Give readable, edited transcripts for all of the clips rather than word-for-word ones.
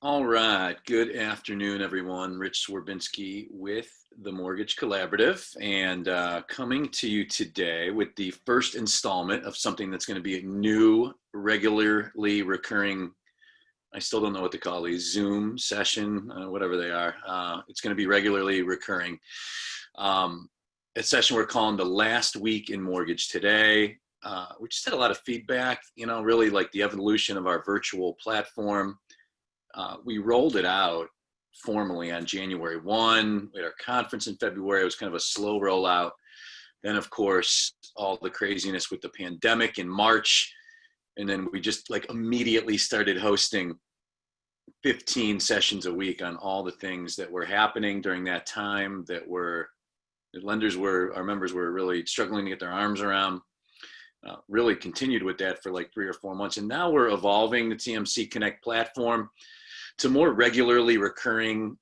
All right. Good afternoon, everyone. Rich Swerbinski with the Mortgage Collaborative, and coming to you today with the first installment of something that's going to be a new, regularly recurring. I still don't know what to call these Zoom session, whatever they are. It's going to be regularly recurring. A session we're calling the Last Week in Mortgage Today. We just had a lot of feedback, really like the evolution of our virtual platform. We rolled it out formally on January 1. We had our conference in February. It was kind of a slow rollout. Then, of course, all the craziness with the pandemic in March. And then we just like immediately started hosting 15 sessions a week on all the things that were happening during that time that our members were really struggling to get their arms around. Really continued with that for like 3 or 4 months. And now we're evolving the TMC Connect platform to more regularly recurring,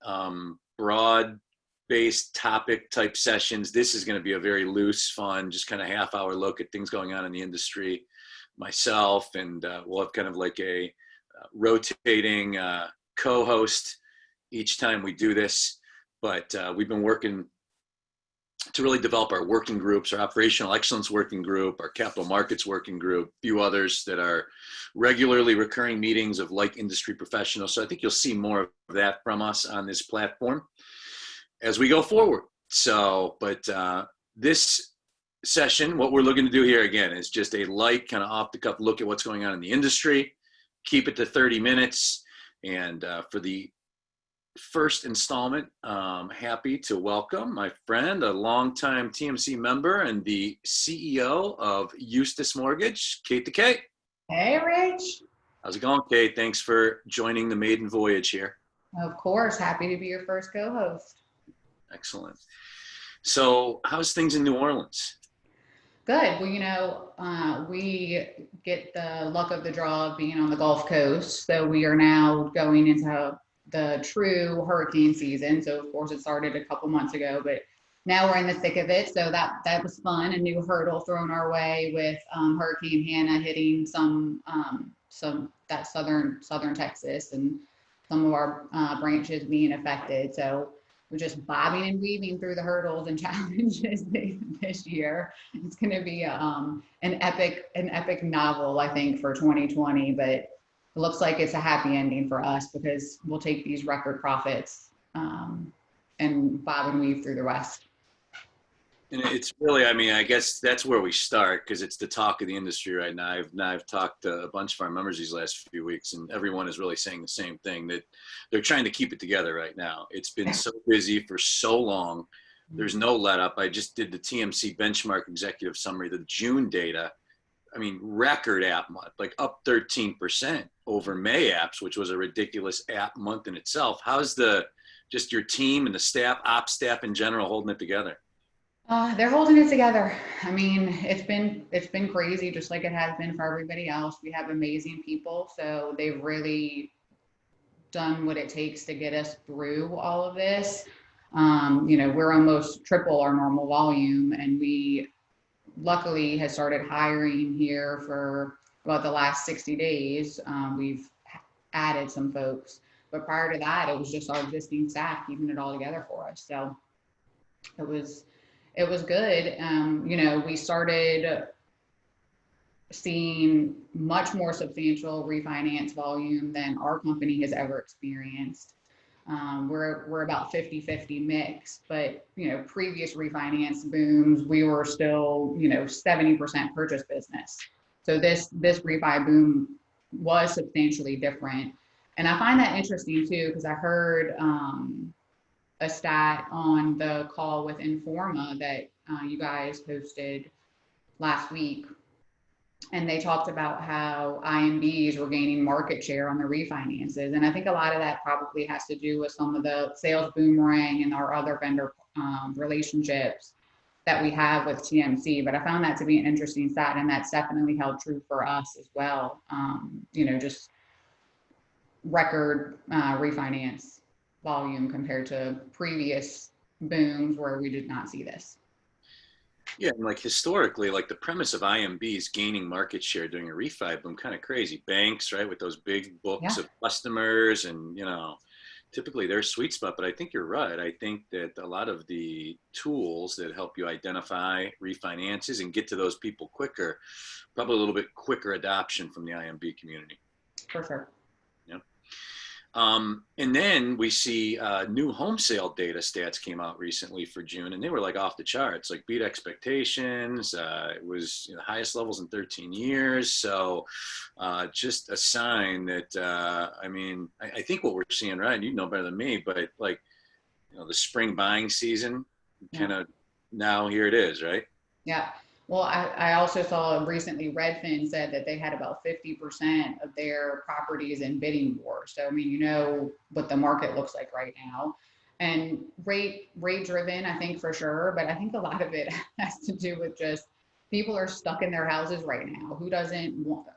broad-based topic type sessions. This is going to be a very loose, fun, just kind of half-hour look at things going on in the industry. Myself, and we'll have kind of like a rotating co-host each time we do this. But we've been working to really develop our working groups, our operational excellence working group, our capital markets working group, a few others that are regularly recurring meetings of like industry professionals. So I think you'll see more of that from us on this platform as we go forward. So, but this session, what we're looking to do here again is just a light kind of off the cuff look at what's going on in the industry, keep it to 30 minutes. And for the first installment, happy to welcome my friend, a longtime TMC member and the CEO of Eustace Mortgage, Kate the K. Hey, Rich. How's it going, Kate? Thanks for joining the maiden voyage here. Of course, happy to be your first co-host. Excellent. So how's things in New Orleans? Good. Well, we get the luck of the draw of being on the Gulf Coast. So we are now going into the true hurricane season. So of course it started a couple months ago, but now we're in the thick of it. So that was fun. A new hurdle thrown our way with Hurricane Hannah hitting some that southern Texas and some of our branches being affected. So we're just bobbing and weaving through the hurdles and challenges this year. It's going to be an epic novel, I think, for 2020, but it looks like it's a happy ending for us because we'll take these record profits and bob and weave through the rest. And it's really, I guess that's where we start because it's the talk of the industry right now. I've talked to a bunch of our members these last few weeks, and everyone is really saying the same thing, that they're trying to keep it together right now. It's been so busy for so long. There's no let up. I just did the TMC benchmark executive summary, the June data. Record app month, like up 13% over May apps, which was a ridiculous app month in itself. How's just your team and the staff, ops staff in general, holding it together? They're holding it together. It's been crazy, just like it has been for everybody else. We have amazing people, so they've really done what it takes to get us through all of this. We're almost triple our normal volume, and we luckily has started hiring here for about the last 60 days. We've added some folks, but prior to that, it was just our existing staff keeping it all together for us. So it was good. We started seeing much more substantial refinance volume than our company has ever experienced. We're about 50-50 mix, but previous refinance booms, we were still 70% purchase business. So this refi boom was substantially different, and I find that interesting too because I heard a stat on the call with Informa that you guys hosted last week. And they talked about how IMBs were gaining market share on the refinances. And I think a lot of that probably has to do with some of the sales boomerang and our other vendor relationships that we have with TMC. But I found that to be an interesting stat, and that's definitely held true for us as well. Just record refinance volume compared to previous booms where we did not see this. Yeah, and like historically, like the premise of IMBs gaining market share during a refi boom, kind of crazy. Banks, right, with those big books Yeah, of customers, and typically their sweet spot. But I think you're right. I think that a lot of the tools that help you identify refinances and get to those people quicker, probably a little bit quicker adoption from the IMB community. for sure. Yeah. And then we see new home sale data stats came out recently for June, and they were like off the charts, like beat expectations. It was the highest levels in 13 years. So just a sign that, I think what we're seeing, right, you know better than me, but like, the spring buying season Yeah. kind of now here it is, right? Yeah. Well, I also saw recently Redfin said that they had about 50% of their properties in bidding war. So, I mean, you know what the market looks like right now. And rate driven, I think for sure, but I think a lot of it has to do with just people are stuck in their houses right now. Who doesn't want,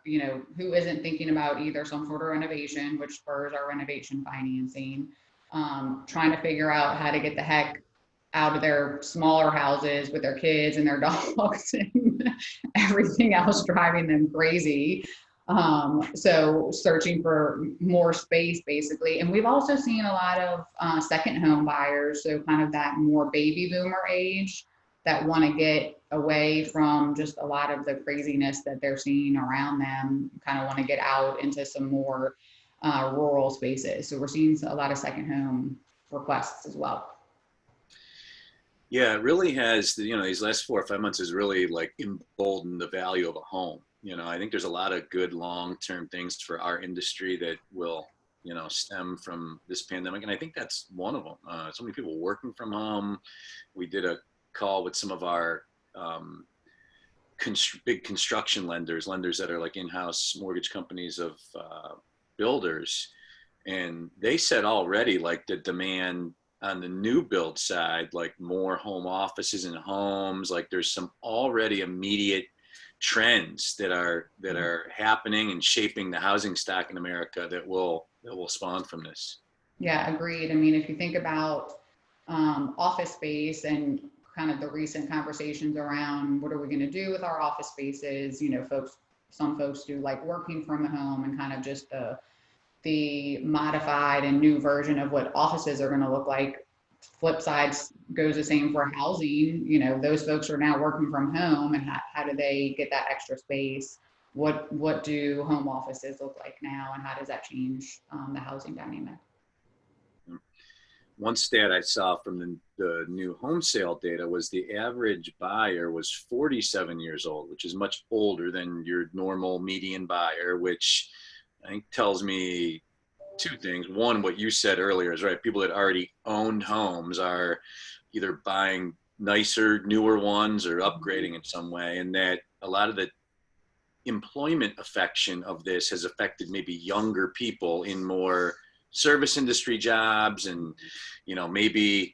who isn't thinking about either some sort of renovation, which spurs our renovation financing, trying to figure out how to get the heck out of their smaller houses with their kids and their dogs and everything else driving them crazy. So searching for more space basically. And we've also seen a lot of second home buyers. So kind of that more baby boomer age that want to get away from just a lot of the craziness that they're seeing around them, kind of want to get out into some more rural spaces. So we're seeing a lot of second home requests as well. Yeah, it really has. These last 4 or 5 months has really like emboldened the value of a home. I think there's a lot of good long-term things for our industry that will, stem from this pandemic, and I think that's one of them. So many people working from home. We did a call with some of our big construction lenders that are like in-house mortgage companies of builders, and they said already like the demand on the new build side, like more home offices and homes, like there's some already immediate trends that are happening and shaping the housing stock in America that will spawn from this. Yeah, agreed. I mean, if you think about office space and kind of the recent conversations around what are we going to do with our office spaces, some folks do like working from home and kind of just the modified and new version of what offices are going to look like. Flip sides goes the same for housing. Those folks are now working from home, and how do they get that extra space? What do home offices look like now, and how does that change the housing dynamic? One stat I saw from the new home sale data was the average buyer was 47 years old, which is much older than your normal median buyer, which I think tells me two things. One, what you said earlier is right. People that already owned homes are either buying nicer, newer ones or upgrading in some way. And that a lot of the employment affection of this has affected maybe younger people in more service industry jobs, and maybe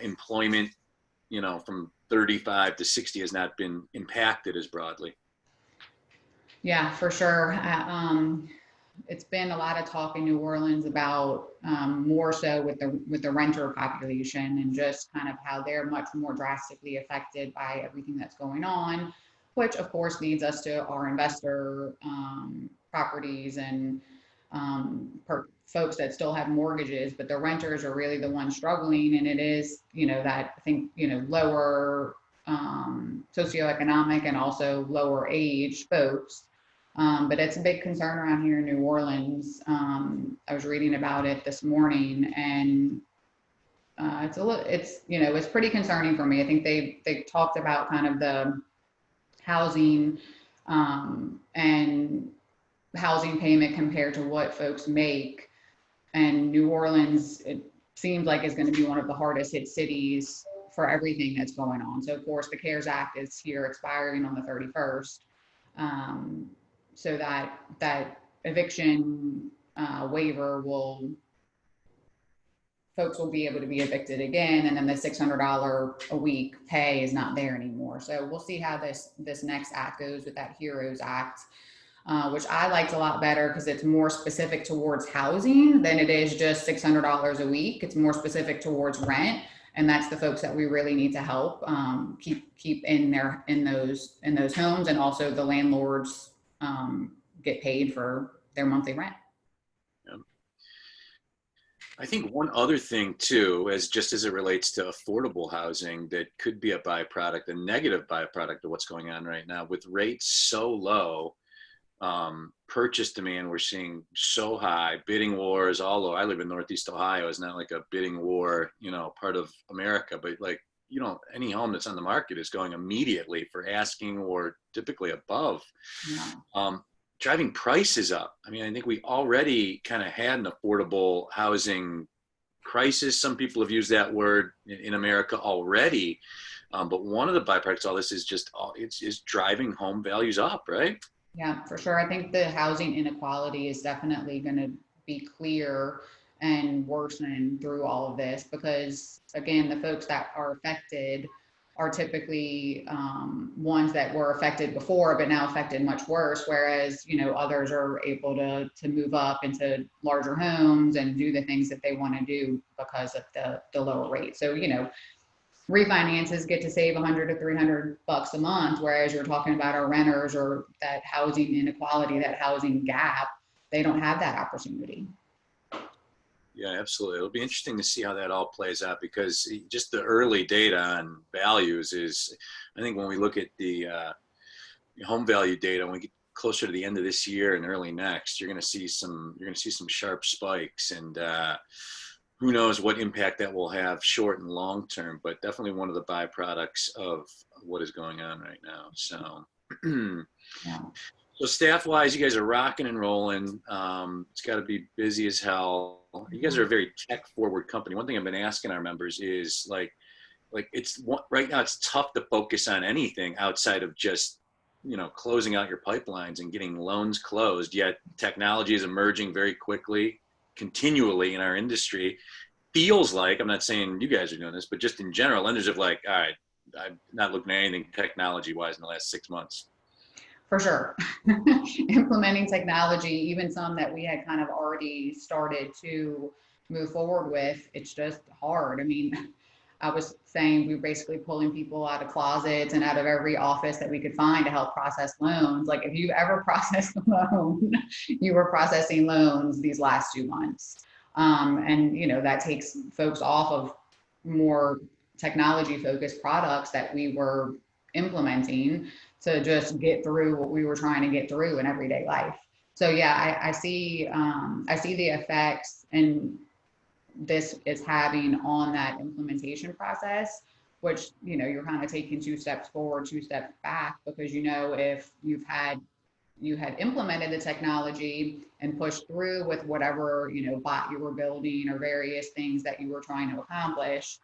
employment from 35 to 60 has not been impacted as broadly. Yeah, for sure. It's been a lot of talk in New Orleans about more so with the renter population and just kind of how they're much more drastically affected by everything that's going on, which of course leads us to our investor properties and folks that still have mortgages, but the renters are really the ones struggling. And it is, that I think, lower socioeconomic and also lower age folks. But it's a big concern around here in New Orleans. I was reading about it this morning, and it's pretty concerning for me. I think they talked about kind of the housing and housing payment compared to what folks make. And New Orleans, it seems like is going to be one of the hardest hit cities for everything that's going on. So of course the CARES Act is here expiring on the 31st. So that eviction waiver folks will be able to be evicted again, and then the $600 a week pay is not there anymore. So we'll see how this next act goes with that HEROES Act, which I liked a lot better because it's more specific towards housing than it is just $600 a week. It's more specific towards rent. And that's the folks that we really need to help keep in those homes, and also the landlords get paid for their monthly rent. Yeah. I think one other thing too, just as it relates to affordable housing, that could be a byproduct, a negative byproduct of what's going on right now with rates so low. Purchase demand we're seeing so high, bidding wars all over. I live in Northeast Ohio. It's not like a bidding war, part of America, but like, any home that's on the market is going immediately for asking or typically above. Yeah. Driving prices up. I mean, I think we already kind of had an affordable housing crisis. Some people have used that word in America already. But one of the byproducts of all this is just, it's driving home values up, right? Yeah, for sure. I think the housing inequality is definitely going to be clear and worsen through all of this, because again, the folks that are affected are typically ones that were affected before, but now affected much worse. Whereas, others are able to move up into larger homes and do the things that they want to do because of the lower rate. So, refinances get to save $100 to $300 a month, whereas you're talking about our renters or that housing inequality, that housing gap, they don't have that opportunity. Yeah, absolutely. It'll be interesting to see how that all plays out, because just the early data on values is, I think when we look at the home value data, when we get closer to the end of this year and early next, you're going to see some sharp spikes, and who knows what impact that will have short and long term, but definitely one of the byproducts of what is going on right now. So, Yeah. So staff wise, you guys are rocking and rolling. It's got to be busy as hell. You guys are a very tech forward company. One thing I've been asking our members is like right now it's tough to focus on anything outside of just, closing out your pipelines and getting loans closed. Yet technology is emerging very quickly, continually in our industry. Feels like, I'm not saying you guys are doing this, but just in general, lenders have like, all right, I'm not looking at anything technology wise in the last 6 months. For sure. Implementing technology, even some that we had kind of already started to move forward with, it's just hard. I mean, I was saying we were basically pulling people out of closets and out of every office that we could find to help process loans. Like if you ever processed a loan, you were processing loans these last 2 months. And, that takes folks off of more technology focused products that we were implementing to just get through what we were trying to get through in everyday life. So yeah, I see the effects and this is having on that implementation process, which, you're kind of taking 2 steps forward, 2 steps back, because, if you had implemented the technology and pushed through with whatever, bot you were building or various things that you were trying to accomplish,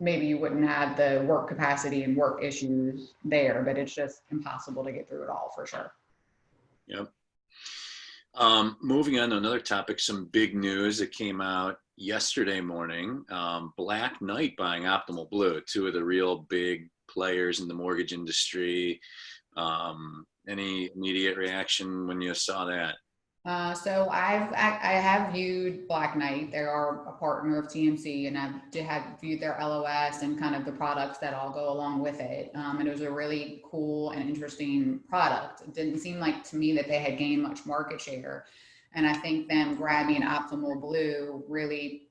maybe you wouldn't have the work capacity and work issues there, but it's just impossible to get through it all for sure. Yep. Moving on to another topic, some big news that came out yesterday morning. Black Knight buying Optimal Blue, 2 of the real big players in the mortgage industry. Any immediate reaction when you saw that? So I have viewed Black Knight. They are a partner of TMC, and I have viewed their LOS and kind of the products that all go along with it. And it was a really cool and interesting product. It didn't seem like to me that they had gained much market share. And I think them grabbing Optimal Blue really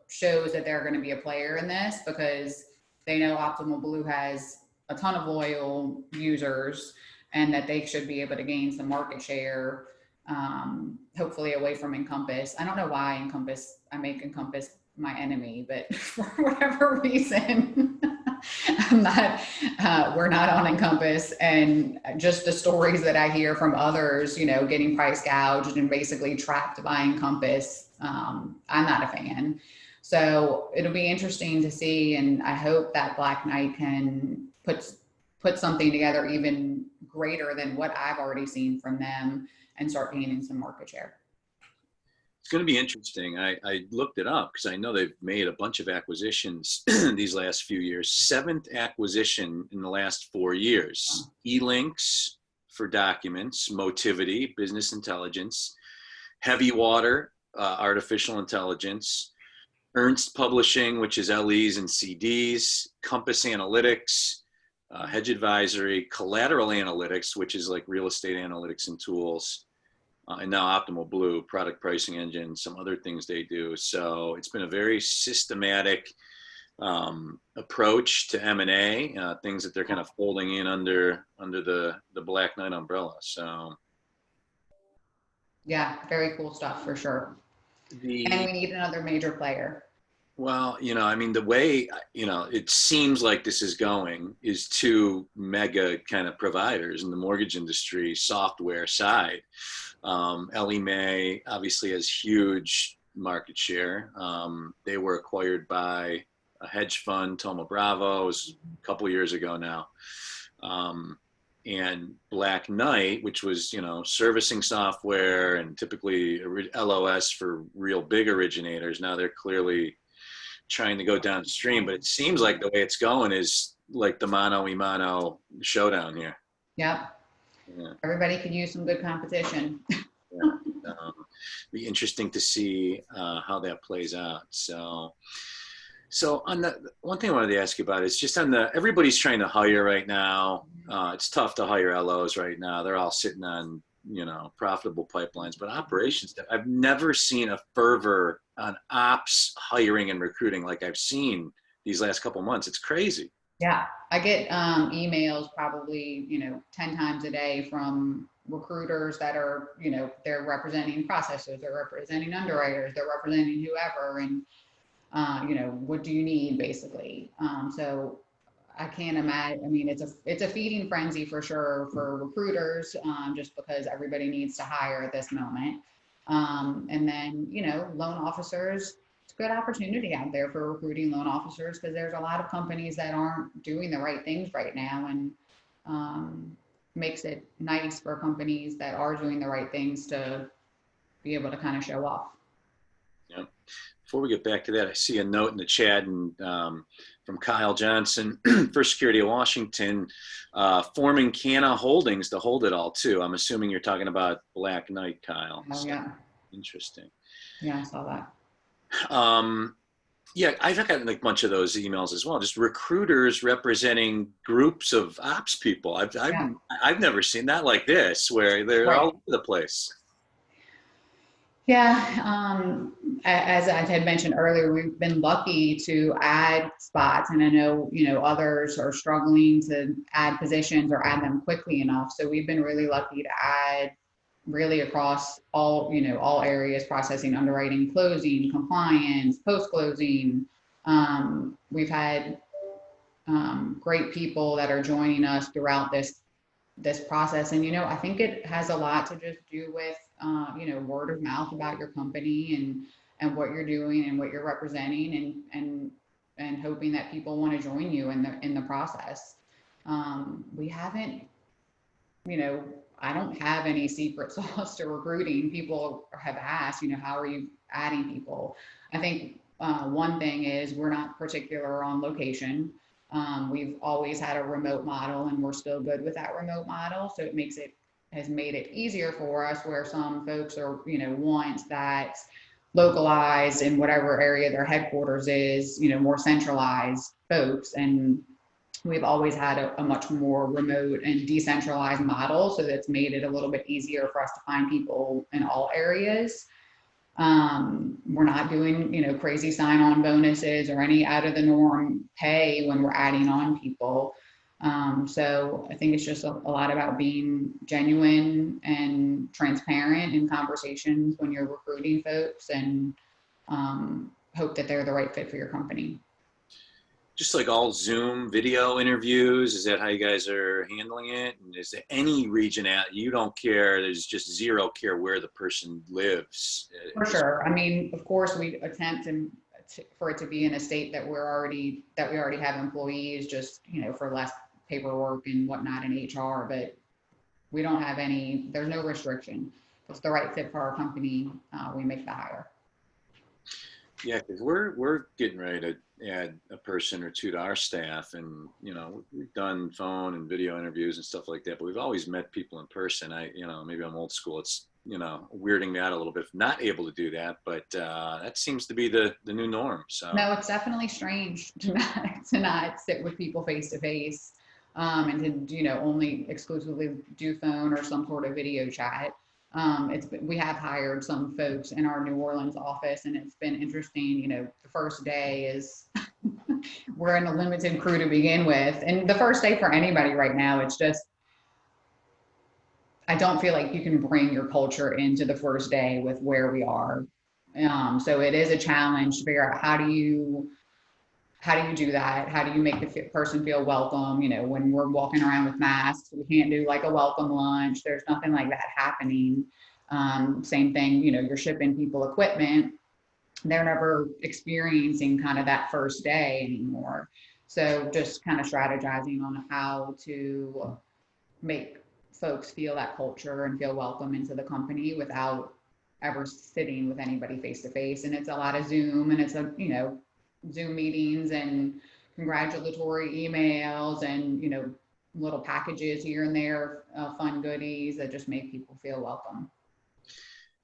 shows that they're going to be a player in this, because they know Optimal Blue has a ton of loyal users and that they should be able to gain some market share. Hopefully away from Encompass. I don't know why I make Encompass my enemy, but for whatever reason, we're not on Encompass, and just the stories that I hear from others, getting price gouged and basically trapped by Encompass. I'm not a fan. So it'll be interesting to see. And I hope that Black Knight can put something together even greater than what I've already seen from them and start gaining some market share. It's going to be interesting. I looked it up because I know they've made a bunch of acquisitions these last few years. 7th acquisition in the last 4 years. eLinks for documents, Motivity, business intelligence, Heavy Water, artificial intelligence, Ernst Publishing, which is LEs and CDs, Compass Analytics, Hedge Advisory, Collateral Analytics, which is like real estate analytics and tools, and now Optimal Blue, product pricing engine, some other things they do. So it's been a very systematic approach to M&A, things that they're kind of folding in under the Black Knight umbrella. So Yeah, very cool stuff for sure. And we need another major player. Well, I mean, the way, it seems like this is going is two mega kind of providers in the mortgage industry software side. Ellie Mae obviously has huge market share. They were acquired by a hedge fund, Thoma Bravo, it was a couple of years ago now. And Black Knight, which was, servicing software and typically LOS for real big originators. Now they're clearly trying to go downstream, but it seems like the way it's going is like the mano a mano showdown here. Yep. Yeah. Everybody could use some good competition. Yeah. Be interesting to see how that plays out. So on the one thing I wanted to ask you about is just on everybody's trying to hire right now. It's tough to hire LOs right now. They're all sitting on, profitable pipelines, but operations, I've never seen a fervor on ops hiring and recruiting like I've seen these last couple months. It's crazy. Yeah. I get emails probably, 10 times a day from recruiters that are, they're representing processors, they're representing underwriters, they're representing whoever. And, what do you need basically? So I can't imagine. I mean, it's a feeding frenzy for sure for recruiters, just because everybody needs to hire at this moment. And then, loan officers, it's a good opportunity out there for recruiting loan officers because there's a lot of companies that aren't doing the right things right now, and makes it nice for companies that are doing the right things to be able to kind of show off. Yeah. Before we get back to that, I see a note in the chat and from Kyle Johnson, First Security of Washington, forming Cana Holdings to hold it all too. I'm assuming you're talking about Black Knight, Kyle. Oh, yeah. Interesting. Yeah, I saw that. Yeah, I've gotten a bunch of those emails as well. Just recruiters representing groups of ops people. I've never seen that like this, where they're all over the place. Yeah, as I had mentioned earlier, we've been lucky to add spots, and I know, others are struggling to add positions or add them quickly enough. So we've been really lucky to add really across all, all areas: processing, underwriting, closing, compliance, post-closing. We've had great people that are joining us throughout this process. And, I think it has a lot to just do with, word of mouth about your company and what you're doing and what you're representing, and hoping that people want to join you in the process. We haven't, I don't have any secret sauce to recruiting. People have asked, how are you adding people? I think one thing is we're not particular on location. We've always had a remote model, and we're still good with that remote model. So it has made it easier for us, where some folks are, want that localized in whatever area their headquarters is, more centralized folks. And we've always had a much more remote and decentralized model. So that's made it a little bit easier for us to find people in all areas. We're not doing, crazy sign-on bonuses or any out of the norm pay when we're adding on people. So I think it's just a lot about being genuine and transparent in conversations when you're recruiting folks, and hope that they're the right fit for your company. Just like all Zoom video interviews, is that how you guys are handling it? And is there any region you don't care? There's just zero care where the person lives. For sure. I mean, of course, we attempt for it to be in a state that we already have employees, just, for less paperwork and whatnot in HR, but we don't have there's no restriction. If it's the right fit for our company, we make the hire. Yeah, because we're getting ready to add a person or two to our staff, and we've done phone and video interviews and stuff like that, but we've always met people in person. Maybe I'm old school. It's weirding me out a little bit, not able to do that, but that seems to be the new norm. So No, it's definitely strange to not sit with people face to face, and to, only exclusively do phone or some sort of video chat. We have hired some folks in our New Orleans office, and it's been interesting. The first day is we're in a limited crew to begin with, and the first day for anybody right now, it's just, I don't feel like you can bring your culture into the first day with where we are. So it is a challenge to figure out how do you do that? How do you make the person feel welcome? When we're walking around with masks, we can't do like a welcome lunch. There's nothing like that happening. Same thing, you're shipping people equipment. They're never experiencing kind of that first day anymore. So just kind of strategizing on how to make folks feel that culture and feel welcome into the company without ever sitting with anybody face to face. And it's a lot of Zoom, and it's Zoom meetings and congratulatory emails and, little packages here and there, fun goodies that just make people feel welcome.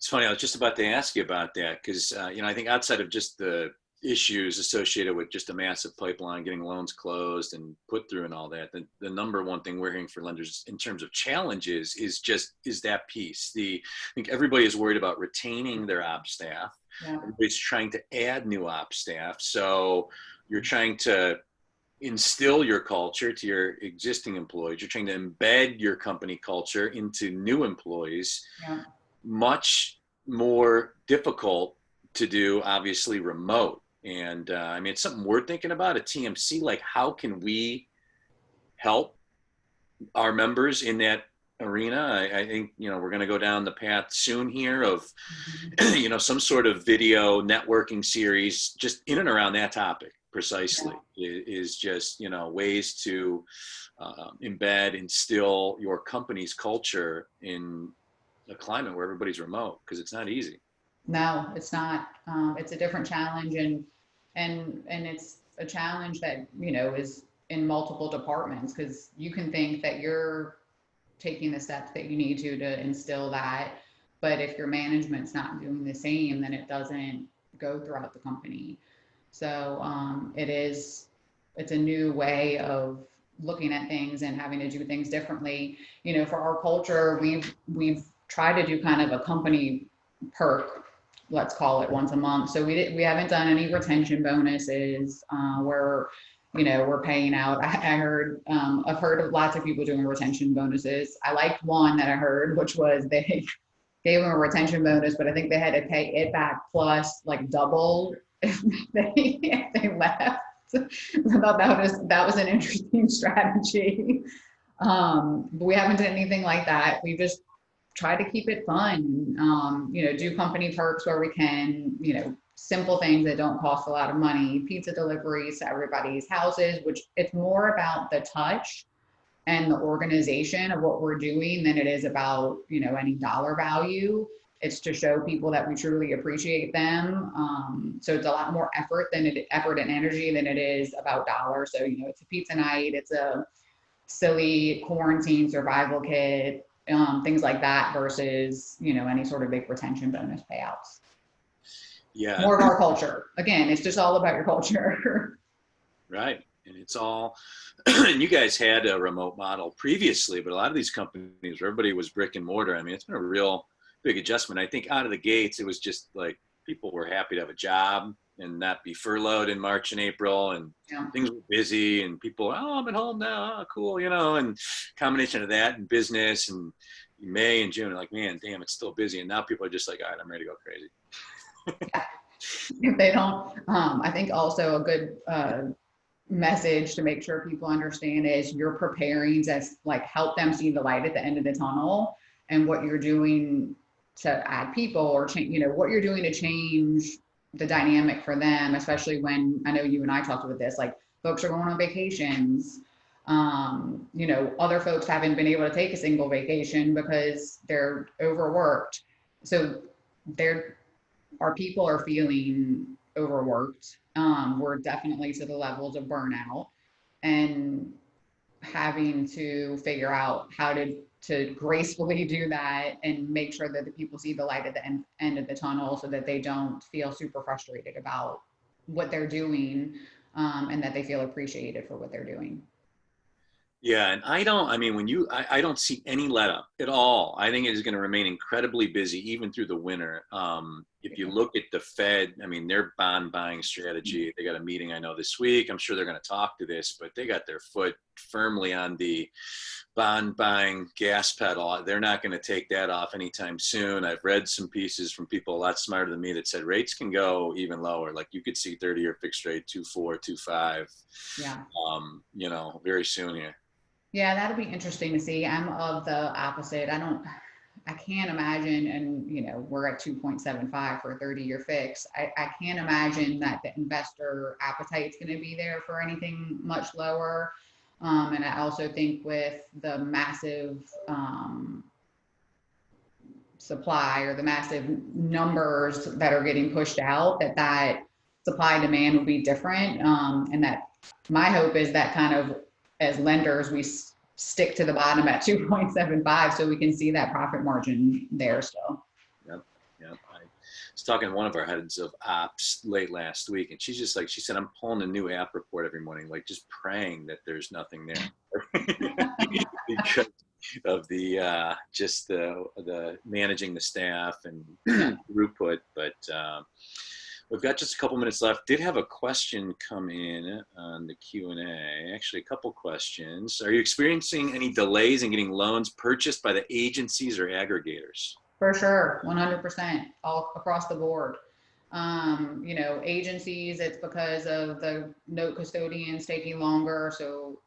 it's funny. I was just about to ask you about that because, I think outside of just the issues associated with just a massive pipeline, getting loans closed and put through and all that, the number one thing we're hearing for lenders in terms of challenges is that piece. I think everybody is worried about retaining their op staff. Yeah. Everybody's trying to add new op staff. So you're trying to instill your culture to your existing employees. You're trying to embed your company culture into new employees. Yeah. Much more difficult to do, obviously, remote. And it's something we're thinking about at TMC. Like, how can we help our members in that arena? I think, we're going to go down the path soon here of, some sort of video networking series just in and around that topic precisely. Is just, ways to embed, instill your company's culture in a climate where everybody's remote, because it's not easy. No, it's not. It's a different challenge, and it's a challenge that is in multiple departments, because you can think that you're taking the steps that you need to instill that, but if your management's not doing the same, then it doesn't go throughout the company. So it's a new way of looking at things and having to do things differently. For our culture, we've tried to do kind of a company perk, let's call it, once a month. So we haven't done any retention bonuses where we're paying out. I've heard of lots of people doing retention bonuses. I liked one that I heard, which was they gave them a retention bonus, but I think they had to pay it back plus like double if they left. I thought that was an interesting strategy. But we haven't done anything like that. We just try to keep it fun. Do company perks where we can. Simple things that don't cost a lot of money. Pizza deliveries to everybody's houses, which it's more about the touch and the organization of what we're doing than it is about any dollar value. It's to show people that we truly appreciate them. So it's a lot more effort and energy than it is about dollars. So, it's a pizza night, it's a silly quarantine survival kit, things like that versus, any sort of big retention bonus payouts. Yeah. More of our culture. Again, it's just all about your culture. Right. And it's all, and you guys had a remote model previously, but a lot of these companies, everybody was brick and mortar. It's been a real big adjustment. I think out of the gates, it was just like people were happy to have a job and not be furloughed in March and April, and things were busy and people, I'm at home now, cool, and combination of that and business, and May and June, like, man, damn, it's still busy. And now people are just like, all right, I'm ready to go crazy. If they don't, I think also a good message to make sure people understand is you're preparing to help them see the light at the end of the tunnel, and what you're doing to add people or change, what you're doing to change the dynamic for them, especially when I know you and I talked about this, like folks are going on vacations. Other folks haven't been able to take a single vacation because they're overworked. So our people are feeling overworked. We're definitely to the levels of burnout, and having to figure out how to to gracefully do that and make sure that the people see the light at the end of the tunnel so that they don't feel super frustrated about what they're doing, and that they feel appreciated for what they're doing. Yeah, and I mean, I don't see any let up at all. I think it is going to remain incredibly busy even through the winter. If you look at the Fed, I mean, their bond buying strategy, they got a meeting, I know, this week. I'm sure they're going to talk to this, but they got their foot firmly on the bond buying gas pedal. They're not going to take that off anytime soon. I've read some pieces from people a lot smarter than me that said rates can go even lower. Like you could see 30-year fixed rate 2.4, 2.5, Yeah. very soon here. Yeah, that'll be interesting to see. I'm of the opposite. I can't imagine, and we're at 2.75 for a 30-year fix. I can't imagine that the investor appetite's going to be there for anything much lower. And I also think with the massive supply or the massive numbers that are getting pushed out, that supply demand will be different. And that my hope is that kind of as lenders, we stick to the bottom at 2.75 so we can see that profit margin there still. Yep. I was talking to one of our heads of ops late last week, and she's just like, she said, I'm pulling a new app report every morning, like just praying that there's nothing there because of the just the managing the staff and throughput. But we've got just a couple minutes left. Did have a question come in on the Q&A. Actually, a couple questions. Are you experiencing any delays in getting loans purchased by the agencies or aggregators? For sure, 100%, all across the board. Agencies, it's because of the note custodians taking longer. So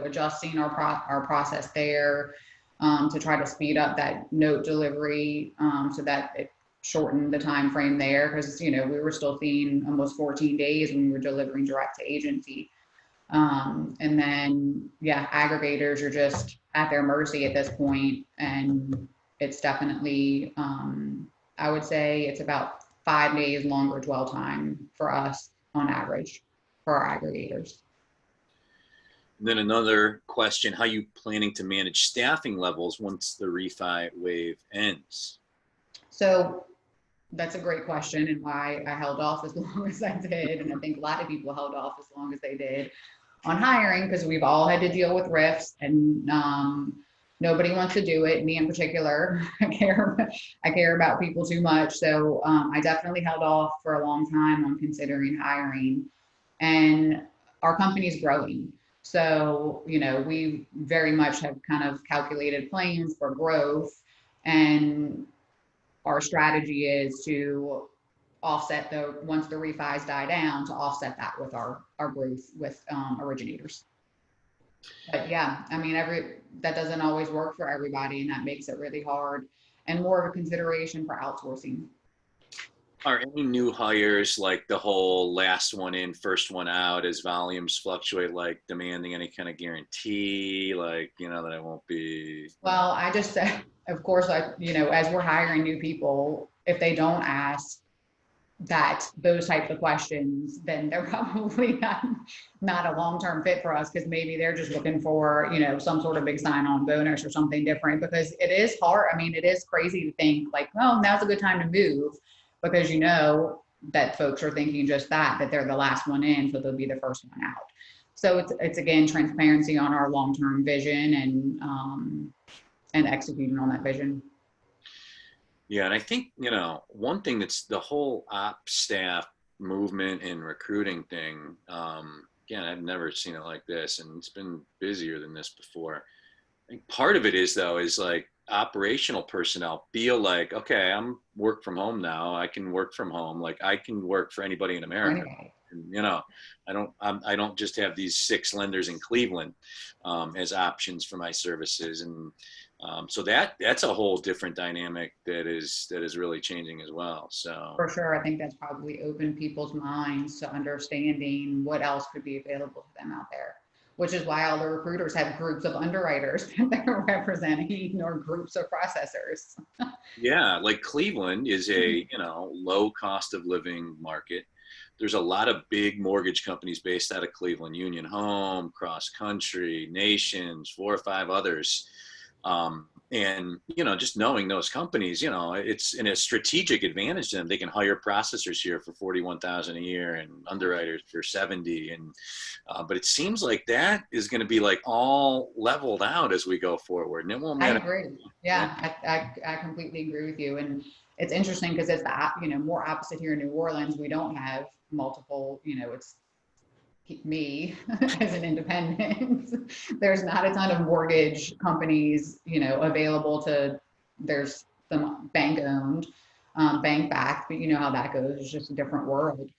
adjusting our process there to try to speed up that note delivery so that it shortened the time frame there, because we were still seeing almost 14 days when we were delivering direct to agency. And then aggregators are just at their mercy at this point, and it's definitely I would say it's about 5 days longer dwell time for us on average for our aggregators. And then another question: how are you planning to manage staffing levels once the refi wave ends? So that's a great question, and why I held off as long as I did. And I think a lot of people held off as long as they did on hiring, because we've all had to deal with RIFs, and nobody wants to do it. Me in particular, I care about people too much. So I definitely held off for a long time on considering hiring, and our company's growing. So, we very much have kind of calculated plans for growth, and our strategy is to offset once the refis die down, to offset that with our growth with originators. But yeah, I mean, that doesn't always work for everybody, and that makes it really hard and more of a consideration for outsourcing. Are any new hires, like the whole last one in, first one out, as volumes fluctuate, like demanding any kind of guarantee, like, that I won't be? Well, I just said, of course, as we're hiring new people, if they don't ask those types of questions, then they're probably not a long-term fit for us, because maybe they're just looking for, some sort of big sign-on bonus or something different, because it is hard. I mean, it is crazy to think like, well, now's a good time to move, because that folks are thinking just that they're the last one in, so they'll be the first one out. So it's again, transparency on our long-term vision and executing on that vision. Yeah, and I think, one thing that's the whole ops staff movement and recruiting thing, again, I've never seen it like this, and it's been busier than this before. I think part of it is like operational personnel feel like, okay, I'm work from home now. I can work from home. Like I can work for anybody in America. And, I don't just have these 6 lenders in Cleveland as options for my services. And so that's a whole different dynamic that is really changing as well. So for sure, I think that's probably opened people's minds to understanding what else could be available to them out there, which is why all the recruiters have groups of underwriters that they're representing, or groups of processors. Yeah, like Cleveland is a low cost of living market. There's a lot of big mortgage companies based out of Cleveland: Union Home, Cross Country, Nations, 4 or 5 others. And, just knowing those companies, it's in a strategic advantage to them. They can hire processors here for 41,000 a year and underwriters for 70. But it seems like that is going to be like all leveled out as we go forward. And it won't I matter. agree. Yeah, I completely agree with you. And it's interesting because it's more opposite here in New Orleans. We don't have multiple, it's me as an independent. There's not a ton of mortgage companies, available there's some bank owned, bank backed, but you know how that goes. It's just a different world.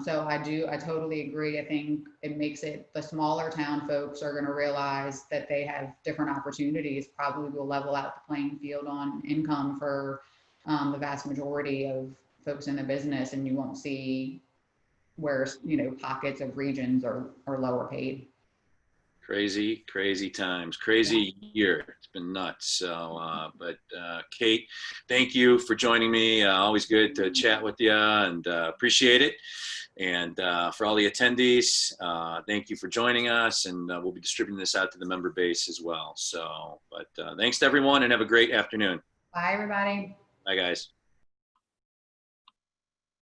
So I totally agree. I think it makes the smaller town folks are going to realize that they have different opportunities, probably will level out the playing field on income for the vast majority of folks in the business, and you won't see where, pockets of regions are lower paid. Crazy, crazy times, crazy year. It's been nuts. So, but Kate, thank you for joining me. Always good to chat with you, and appreciate it. And for all the attendees, thank you for joining us. And we'll be distributing this out to the member base as well. So, but thanks to everyone, and have a great afternoon. Bye, everybody. Bye, guys.